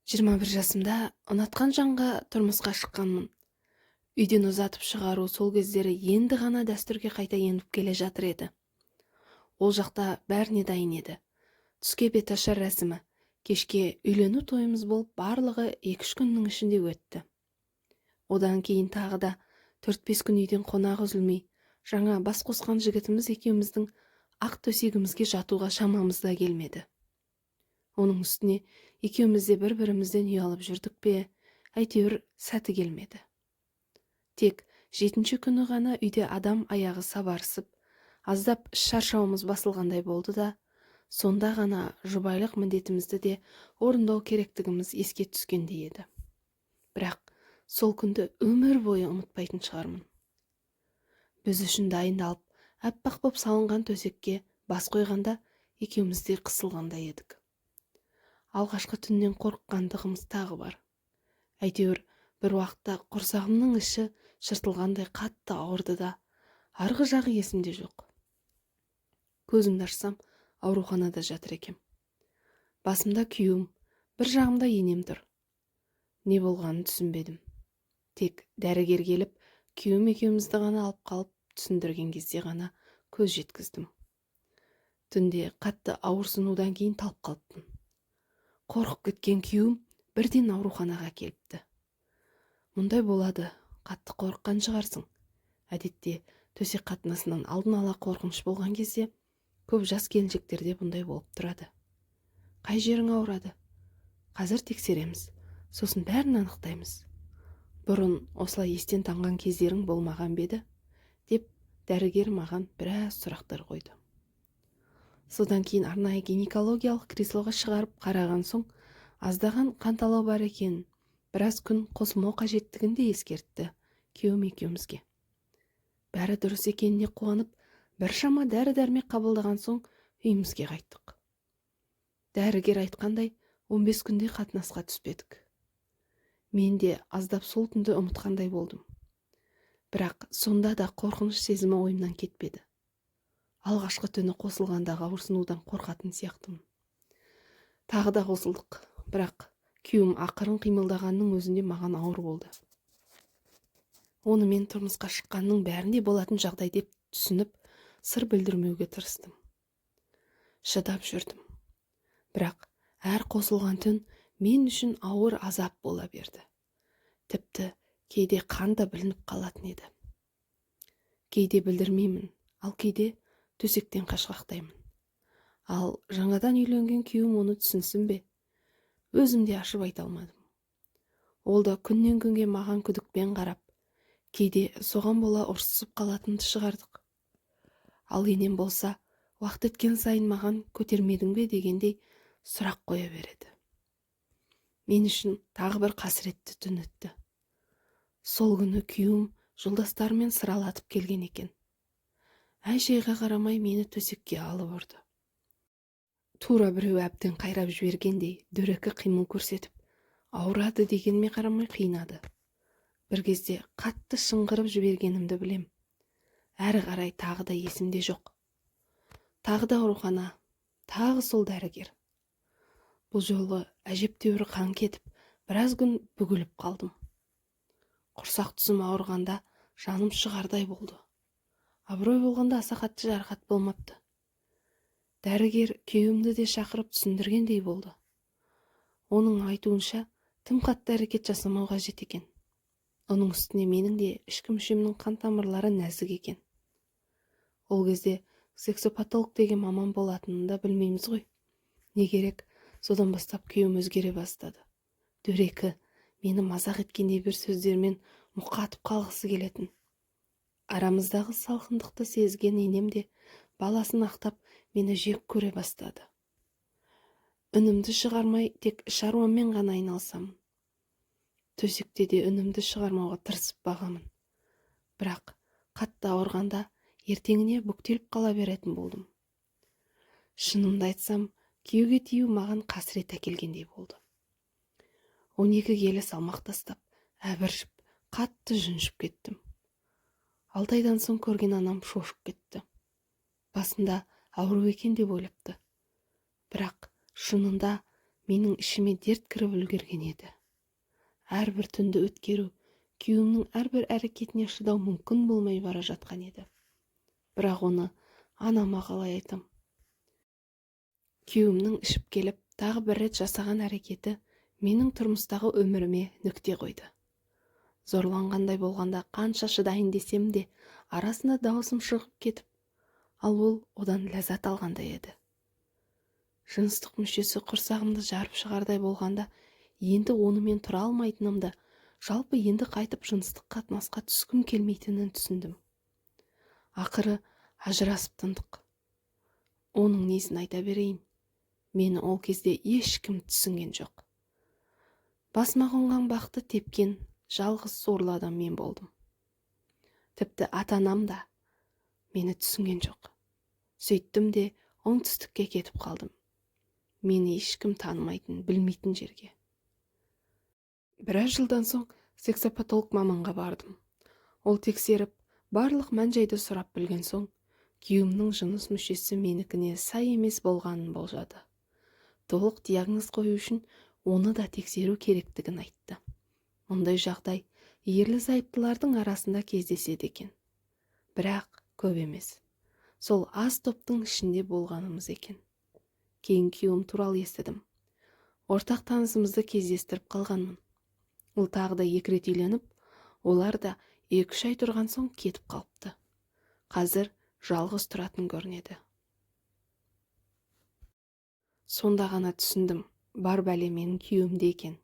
21 жасымда ұнатқан жанға тұрмысқа шыққанмын. Үйден ұзатып шығару сол кездері енді ғана дәстүрге қайта еніп келе жатыр еді. Ол жақта бәріне дайын еді. Түске беташар рәсімі, кешке үйлену тойымыз болып барлығы 2-3 күннің ішінде өтті. Одан кейін тағы да 4-5 күн үйден қонақ үзілмей, жаңа бас қосқан жігітіміз екеуміздің ақ төсегімізге жатуға шамамыз да келмеді. Оның үстіне екеуміз де бір-бірімізден ұялып жүрдік пе, әйтеуір сәті келмеді. Тек 7-ші күні ғана үйде адам аяғы сабарысып, аздап шаршауымыз басылғандай болды да, сонда ғана жұбайлық міндетімізді де орындау керектігіміз еске түскендей еді. Бірақ сол күнді өмір бойы ұмытпайтын шығармын. Біз үшін дайындалып, аппақ боп салынған төсекке бас қойғанда екеуміз де қысылғандай едік. Алғашқы түннен қорыққандығымыз тағы бар. Әйтеуір бір уақытта құрсағымның іші жыртылғандай қатты ауырды да, арғы жағы есімде жоқ. Көзімді ашсам, ауруханада жатыр екем. Басымда күйеуім, бір жағымда енем тұр. Не болғанын түсінбедім. Тек дәрігер келіп, күйеуім екеумізді ғана алып қалып түсіндірген кезде ғана көз жеткіздім. Түнде қатты ауырсынудан кейін талып қалыппын. Қорқып кеткен күйеуім бірден ауруханаға келіпті. Мұндай болады, қатты қорыққан шығарсың. Әдетте төсек қатынасынан алдын ала қорқыныш болған кезде көп жас келіншектерде бұндай болып тұрады. Қай жерің ауырады? Қазір тексереміз, сосын бәрін анықтаймыз. Бұрын осылай естен танған кездерің болмаған беді, деп дәрігер маған біраз сұрақтар қойды. Содан кейін арнайы гинекологиялық креслоға шығарып қараған соң, аздаған қанталау бар екенін, біраз күн қосылмау қажеттігін де ескертті күйеуім екеумізге. Бәрі дұрыс екеніне қуанып, біршама дәрі-дәрмек қабылдаған соң үйімізге қайттық. Дәрігер айтқандай 15 күнде қатынасқа түспедік. Мен де аздап сол түнді ұмытқандай болдым. Бірақ сонда да қорқыныш сезімі ойымнан кетпеді. Алғашқы түні қосылғандағы ауырсынудан қорқатын сияқтымын. Тағы да қосылдық, бірақ күйеуім ақырын қимылдағанның өзінде маған ауыр болды. Оны мен тұрмысқа шыққанның бәрінде болатын жағдай деп түсініп, сыр білдірмеуге тырыстым. Шыдап жүрдім. Бірақ әр қосылған түн мен үшін ауыр азап бола берді. Тіпті кейде қан да білініп қалатын еді. Кейде білдірмеймін, ал кейде төсектен қашқақтаймын. Ал жаңадан үйленген күйеуім оны түсінсін бе? Өзім де ашып айта алмадым. Ол да күннен күнге маған күдікпен қарап, кейде соған бола ұрсысып қалатынды шығардық. Ал енем болса, уақыт өткен сайын маған көтермедің бе дегендей сұрақ қоя береді. Мен үшін тағы бір қасіретті түн өтті. Сол күні күйеуім жолдастарымен сыралатып келген екен. Әй-шайға қарамай мені төсекке алып ұрды. Тура біреу әбден қайрап жібергендей дөрекі қимыл көрсетіп, ауырады дегеніме қарамай қинады. Бір кезде қатты шыңғырып жібергенімді білем. Әрі қарай тағы да есімде жоқ. Тағы да аурухана, тағы сол дәрігер. Бұл жолы әжептәуір қан кетіп, біраз күн бүгіліп қалдым. Құрсақ тұсым ауырғанда жаным шығардай болды. Абырой болғанда аса қатты жарақат болмапты. Дәрігер күйеуімді де шақырып түсіндіргендей болды. Оның айтуынша, тым қатты әрекет жасамау қажет екен. Оның үстіне менің де ішкі мүшемнің қан тамырлары нәзік екен. Ол кезде сексопатолог деген маман болатынын да білмейміз ғой. Не керек, содан бастап күйеуім өзгере бастады. Дөрекі, мені мазақ еткендей бір сөздермен мұқатып қалғысы келетін. Арамыздағы салқындықты сезген енем де баласын ақтап мені жек көре бастады. Үнімді шығармай тек шаруаммен ғана айналсамын. Төсекте де үнімді шығармауға тырысып бағамын. Бірақ қатты ауырғанда ертеңіне бүктеліп қала беретін болдым. Шынымды айтсам, күйеуге тию маған қасірет әкелгендей болды. 12 келі салмақ тастап, әбіршіп, қатты жүнжіп кеттім. 6 айдан соң көрген анам шошып кетті. Басында ауру екен деп ойлапты. Бірақ шынында менің ішіме дерт кіріп үлгерген еді. Әрбір түнді өткеру, күйеуімнің әрбір әрекетіне шыдау мүмкін болмай бара жатқан еді. Бірақ оны анама қалай айтам? Күйеуімнің ішіп келіп, тағы бір рет жасаған әрекеті менің тұрмыстағы өміріме нүкте қойды. Зорланғандай болғанда қанша шыдайын десем де, арасында дауысым шығып кетіп, ал ол одан ләззат алғандай еді. Жыныстық мүшесі құрсағымды жарып шығардай болғанда, енді онымен тұра алмайтынымды, жалпы енді қайтып жыныстық қатынасқа түскім келмейтінін түсіндім. Ақыры ажырасып тындық. Оның несін айта берейін? Мені ол кезде ешкім түсінген жоқ. Басыма қонған бақты тепкен жалғыз сорлы адам мен болдым. Тіпті ата-анам да мені түсінген жоқ. Сөйттім де оңтүстікке кетіп қалдым. Мені ешкім танымайтын, білмейтін жерге. Біраз жылдан соң сексопатолог маманға бардым. Ол тексеріп, барлық мән-жайды сұрап білген соң, күйеуімнің жыныс мүшесі менікіне сай емес болғанын болжады. Толық диагноз қою үшін оны да тексеру керектігін айтты. Мұндай жағдай ерлі-зайыптылардың арасында кездеседі екен. Бірақ көп емес. Сол аз топтың ішінде болғанымыз екен. Кейін күйеуім туралы естідім. Ортақ танысымызды кездестіріп қалғанмын. Ол тағы да 2 рет үйленіп, олар да 2-3 ай тұрған соң кетіп қалыпты. Қазір жалғыз тұратын көрінеді. Сонда ғана түсіндім, бар бәле менің күйеуімде екен.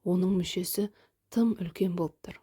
Оның мүшесі тым үлкен болып тұр.